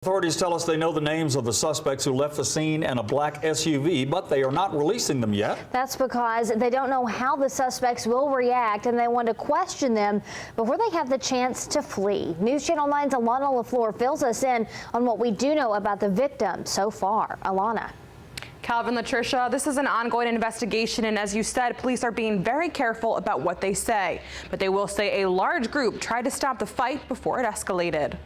Authorities tell us they know the names of the suspects who left the scene in a black SUV, but they are not releasing them yet. That's because they don't know how the suspects will react, and they want to question them before they have the chance to flee. News Channel 9's Alana LaFleur fills us in on what we do know about the victim so far. Alana. Calvin, Latricia, this is an ongoing investigation, and as you said, police are being very careful about what they say. But they will say a large group tried to stop the fight before it escalated.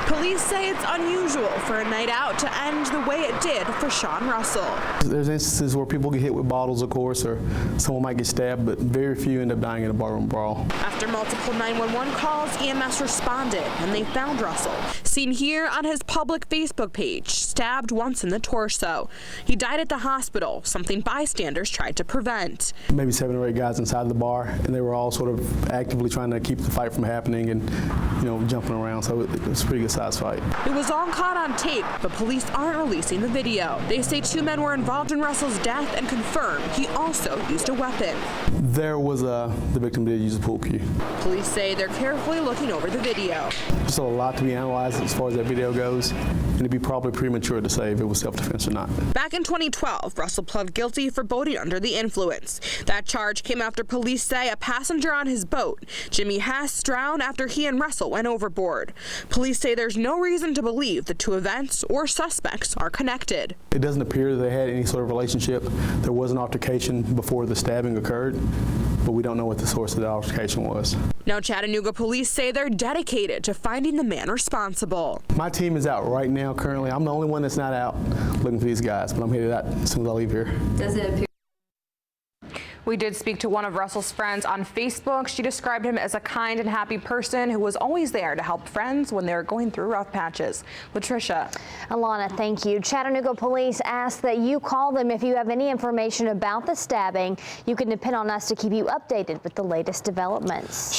Police say it's unusual for a night out to end the way it did for Sean Russell. There's instances where people get hit with bottles, of course, or someone might get stabbed, but very few end up dying in a barroom brawl. After multiple 911 calls, EMS responded and they found Russell, seen here on his public Facebook page, stabbed once in the torso. He died at the hospital, something bystanders tried to prevent. Maybe 7 or 8 guys inside the bar, and they were all sort of actively trying to keep the fight from happening and, jumping around, so it was a pretty good size fight. It was all caught on tape, but police aren't releasing the video. They say 2 men were involved in Russell's death and confirm he also used a weapon. There was the victim did use a pool cue. Police say they're carefully looking over the video. There's a lot to be analyzed as far as that video goes, and it'd be probably premature to say if it was self-defense or not. Back in 2012, Russell pled guilty for boating under the influence. That charge came after police say a passenger on his boat, Jimmy Hess, drowned after he and Russell went overboard. Police say there's no reason to believe the 2 events or suspects are connected. It doesn't appear that they had any sort of relationship. There was an altercation before the stabbing occurred, but we don't know what the source of the altercation was. Now Chattanooga police say they're dedicated to finding the man responsible. My team is out right now currently. I'm the only one that's not out looking for these guys, but I'm headed out as soon as I leave here. Does it appear? We did speak to one of Russell's friends on Facebook. She described him as a kind and happy person who was always there to help friends when they were going through rough patches. Latricia. Alana, thank you. Chattanooga police ask that you call them if you have any information about the stabbing. You can depend on us to keep you updated with the latest developments.